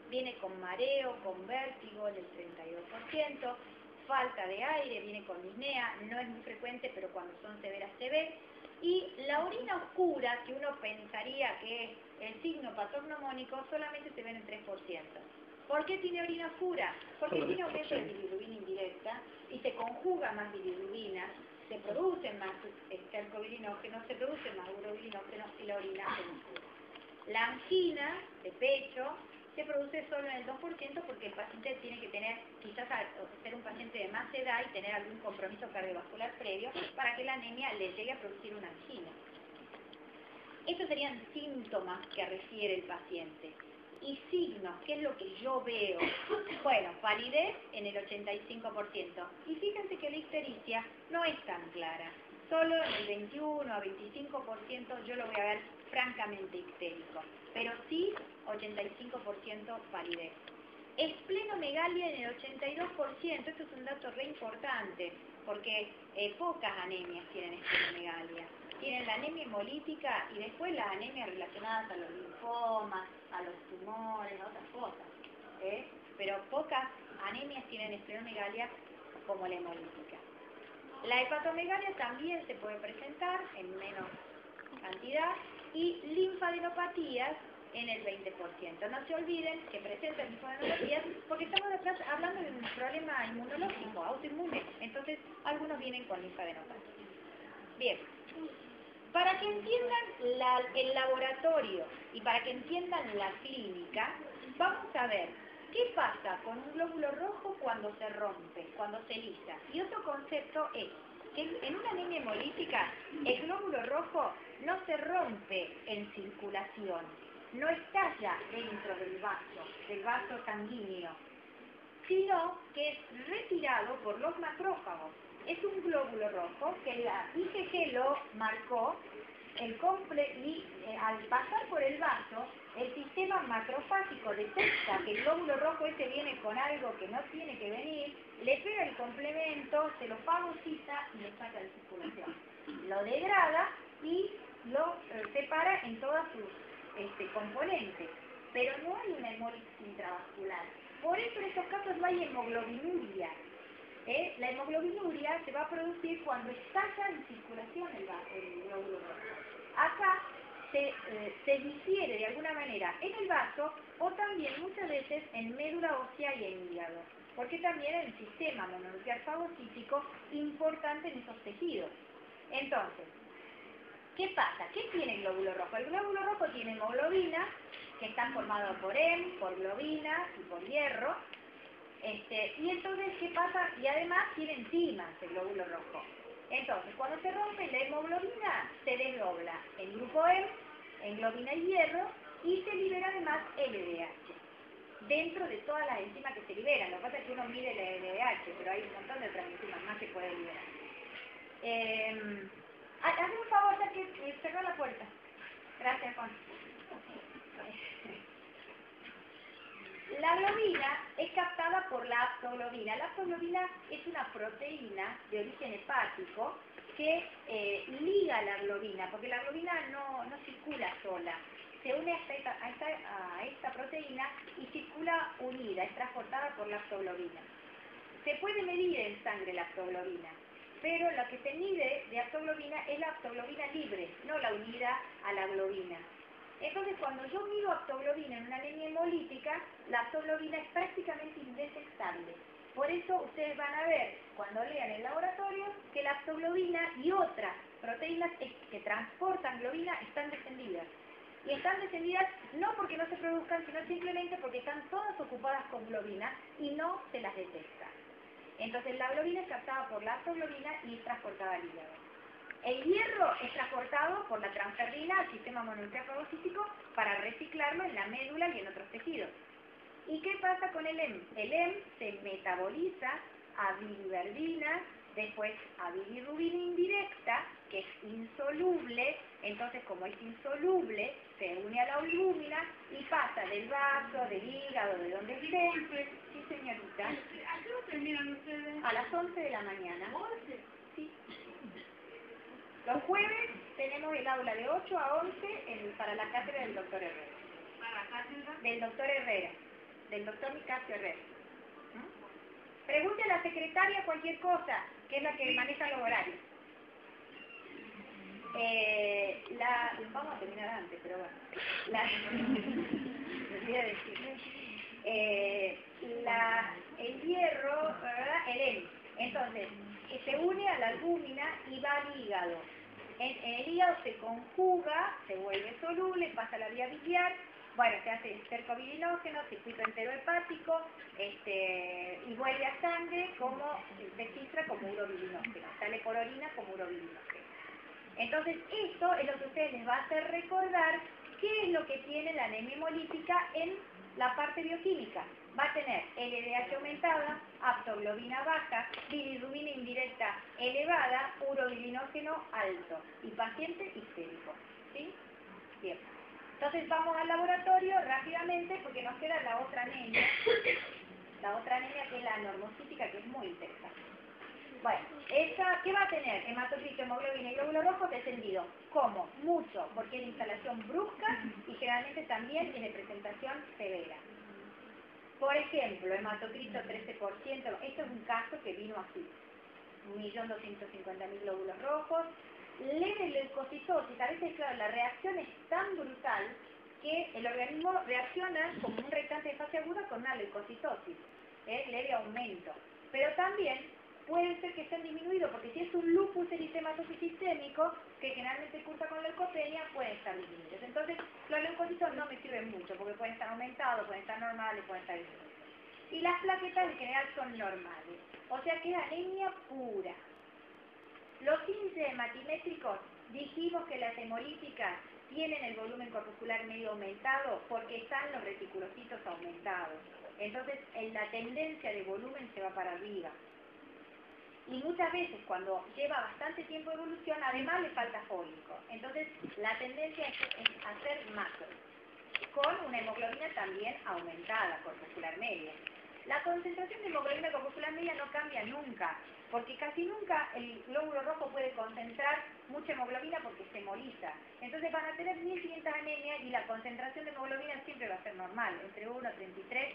viene con mareo, con vértigo en el 32%, falta de aire, viene con disnea, no es muy frecuente, pero cuando son severas se ve. Y la orina oscura, que uno pensaría que es el signo patognomónico, solamente se ve en el 3%. ¿Por qué tiene orina oscura? Porque tiene aumento de bilirrubina indirecta y se conjuga más bilirrubina, se producen más estercobilinógenos, se producen más urobilinógenos y la orina se oscura. La angina de pecho se produce solo en el 2% porque el paciente tiene que tener, quizás ser un paciente de más edad y tener algún compromiso cardiovascular previo para que la anemia le llegue a producir una angina. Estos serían síntomas que refiere el paciente. Y signos, ¿qué es lo que yo veo? Bueno, palidez en el 85%. Y fíjense que la ictericia no es tan clara. Solo en el 21 a 25% yo lo voy a ver francamente ictérico. Pero sí, 85% palidez. Esplenomegalia en el 82%. Esto es un dato re importante, porque pocas anemias tienen esplenomegalia. Tienen la anemia hemolítica y después las anemias relacionadas a los linfomas, a los tumores, a otras cosas. Pero pocas anemias tienen esplenomegalia como la hemolítica. La hepatomegalia también se puede presentar en menos cantidad y linfadenopatías en el 20%. No se olviden que presentan linfadenopatías porque estamos hablando de un problema inmunológico, autoinmune. Entonces, algunos vienen con linfadenopatías. Bien. Para que entiendan el laboratorio y para que entiendan la clínica, vamos a ver qué pasa con un glóbulo rojo cuando se rompe, cuando se lisa. Y otro concepto es que en una anemia hemolítica el glóbulo rojo no se rompe en circulación, no estalla dentro del vaso sanguíneo, sino que es retirado por los macrófagos. Es un glóbulo rojo que la IgG lo marcó y al pasar por el vaso, el sistema macrofágico detecta que el glóbulo rojo ese viene con algo que no tiene que venir, le pega el complemento, se lo fagocita y lo saca de circulación. Lo degrada y lo separa en todas sus componentes, pero no hay una hemólisis intravascular. Por eso en estos casos no hay hemoglobinuria. La hemoglobinuria se va a producir cuando estalla en circulación el glóbulo rojo. Acá se difiere de alguna manera en el vaso o también muchas veces en médula ósea y en hígado, porque también hay un sistema mononuclear fagocítico importante en esos tejidos. Entonces, ¿qué pasa? ¿Qué tiene el glóbulo rojo? El glóbulo rojo tiene hemoglobina, que está formado por hemo, por globina y por hierro. Y entonces, ¿qué pasa? Y además tiene enzimas el glóbulo rojo. Entonces, cuando se rompe la hemoglobina, se desdobla en grupo hemo, en globina y hierro, y se libera además LDH. Dentro de todas las enzimas que se liberan. Lo que pasa es que uno mide la LDH, pero hay un montón de otras enzimas más que puede liberar. Hazme un favor, ya que cerró la puerta. Gracias, Juan. La globina es captada por la aptoglobina. La aptoglobina es una proteína de origen hepático que liga la globina, porque la globina no circula sola. Se une a esta proteína y circula unida, es transportada por la aptoglobina. Se puede medir en sangre la aptoglobina, pero lo que se mide de aptoglobina es la aptoglobina libre, no la unida a la globina. Entonces, cuando yo mido aptoglobina en una anemia hemolítica, la aptoglobina es prácticamente indetectable. Por eso ustedes van a ver, cuando lean el laboratorio, que la aptoglobina y otras proteínas que transportan globina están descendidas. Y están descendidas no porque no se produzcan, sino simplemente porque están todas ocupadas con globina y no se las detecta. Entonces, la globina es captada por la aptoglobina y es transportada al hígado. El hierro es transportado por la transferrina al sistema mononuclear fagocítico para reciclarlo en la médula y en otros tejidos. ¿Y qué pasa con el hemo? El hemo se metaboliza a biliverdina, después a bilirrubina indirecta, que es insoluble. Entonces, como es insoluble, se une a la albúmina y pasa del vaso, del hígado, de donde esté. Sí, señorita. ¿A qué hora terminan ustedes? A las 11 de la mañana. Sí. Los jueves tenemos el aula de 8 a 11 para la cátedra del doctor Herrera. ¿Para la cátedra? Del doctor Herrera. del doctor Nicasio Herrera. Pregunte a la secretaria cualquier cosa, que es la que maneja los horarios. Vamos a terminar antes, pero bueno. Les voy a decir. El hierro, ¿verdad? El hemi. Entonces, se une a la albúmina y va al hígado. En el hígado se conjuga, se vuelve soluble, pasa a la vía biliar, bueno, se hace cercobilinógeno, circuito enterohepático, y vuelve a sangre como se filtra como urobilinógeno, sale por orina como urobilinógeno. Entonces, esto es lo que a ustedes les va a hacer recordar qué es lo que tiene la anemia hemolítica en la parte bioquímica. Va a tener LDH aumentada, aptoglobina baja, bilirrubina indirecta elevada, urobilinógeno alto y paciente histérico. ¿Sí? Bien. Entonces vamos al laboratorio rápidamente porque nos queda la otra anemia que es la normocítica, que es muy interesante. Bueno, esa, ¿qué va a tener? Hematocrito, hemoglobina y glóbulo rojo descendido. ¿Cómo? Mucho, porque es de instalación brusca y generalmente también tiene presentación severa. Por ejemplo, hematocrito 13%, esto es un caso que vino así. 1.250.000 glóbulos rojos. Leve leucocitosis, a veces, claro, la reacción es tan brutal que el organismo reacciona como un reactante de fase aguda con una leucocitosis, leve aumento. Pero también puede ser que estén disminuidos, porque si es un lupus eritematoso sistémico, que generalmente cursa con leucopenia, pueden estar disminuidos. Entonces, los leucocitos no me sirven mucho, porque pueden estar aumentados, pueden estar normales, pueden estar disminuidos. Y las plaquetas en general son normales, o sea que es anemia pura. Los índices hematimétricos, dijimos que las hemolíticas tienen el volumen corpuscular medio aumentado porque están los reticulocitos aumentados. Entonces, la tendencia de volumen se va para arriba. Y muchas veces, cuando lleva bastante tiempo de evolución, además le falta fólico. Entonces, la tendencia es hacer macro, con una hemoglobina también aumentada, corpuscular media. La concentración de hemoglobina corpuscular media no cambia nunca, porque casi nunca el glóbulo rojo puede concentrar mucha hemoglobina porque se hemoliza. Entonces van a tener 1500 anemias y la concentración de hemoglobina siempre va a ser normal, entre 1 y 33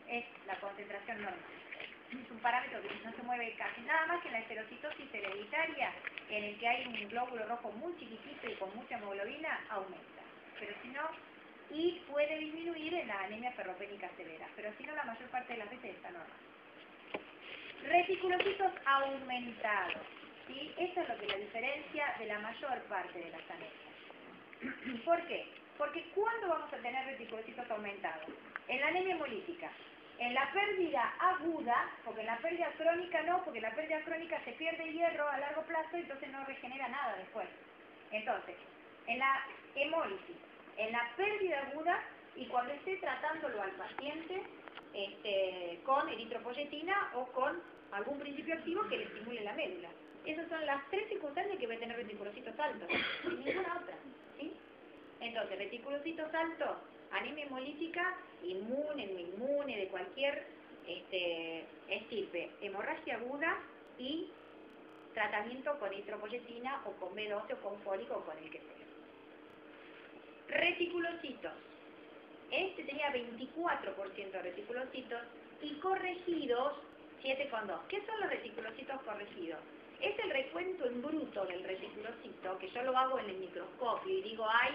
es la concentración normal. Es un parámetro que no se mueve casi nada más que en la esterocitosis hereditaria, en el que hay un glóbulo rojo muy chiquitito y con mucha hemoglobina, aumenta. Pero si no, y puede disminuir en la anemia ferropénica severa, pero si no, la mayor parte de las veces está normal. Reticulocitos aumentados, ¿sí? Eso es lo que la diferencia de la mayor parte de las anemias. ¿Por qué? Porque ¿cuándo vamos a tener reticulocitos aumentados? En la anemia hemolítica. En la pérdida aguda, porque en la pérdida crónica no, porque en la pérdida crónica se pierde hierro a largo plazo y entonces no regenera nada después. Entonces, en la hemólisis, en la pérdida aguda y cuando esté tratándolo al paciente con eritropoyetina o con algún principio activo que le estimule la médula. Esas son las tres circunstancias que va a tener reticulocitos altos, sin ninguna otra, ¿sí? Entonces, reticulocitos altos, anemia hemolítica, inmune, no inmune, de cualquier estirpe, hemorragia aguda y tratamiento con eritropoyetina o con B12 o con fólico o con el que sea. Reticulocitos. Tenía 24% de reticulocitos y corregidos 7,2. ¿Qué son los reticulocitos corregidos? Es el recuento en bruto del reticulocito, que yo lo hago en el microscopio y digo, hay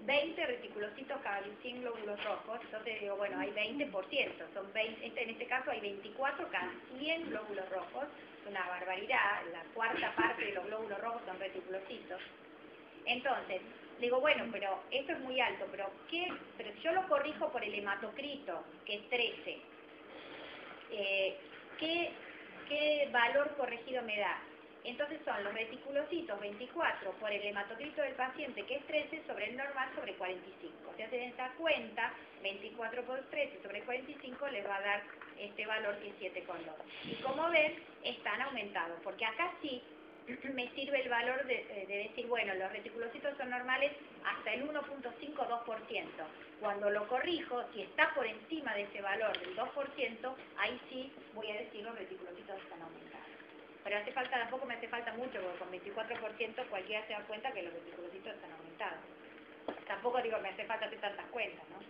20 reticulocitos cada 100 glóbulos rojos, entonces digo, bueno, hay 20%, son 20, en este caso hay 24 cada 100 glóbulos rojos, es una barbaridad, la cuarta parte de los glóbulos rojos son reticulocitos. Entonces, digo, bueno, pero esto es muy alto, pero yo lo corrijo por el hematocrito, que es 13. ¿Qué valor corregido me da? Entonces son los reticulocitos 24 por el hematocrito del paciente, que es 13, sobre el normal, sobre 45. Si hacen esta cuenta, 24 por 13 sobre 45 les va a dar este valor que es 7,2. Y como ven, están aumentados, porque acá sí me sirve el valor de decir, bueno, los reticulocitos son normales hasta el 1.52%. Cuando lo corrijo, si está por encima de ese valor del 2%, ahí sí voy a decir los reticulocitos están aumentados. Pero tampoco me hace falta mucho, porque con 24% cualquiera se da cuenta que los reticulocitos están aumentados. Tampoco digo que me hace falta hacer tantas cuentas, ¿no?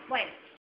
Bueno.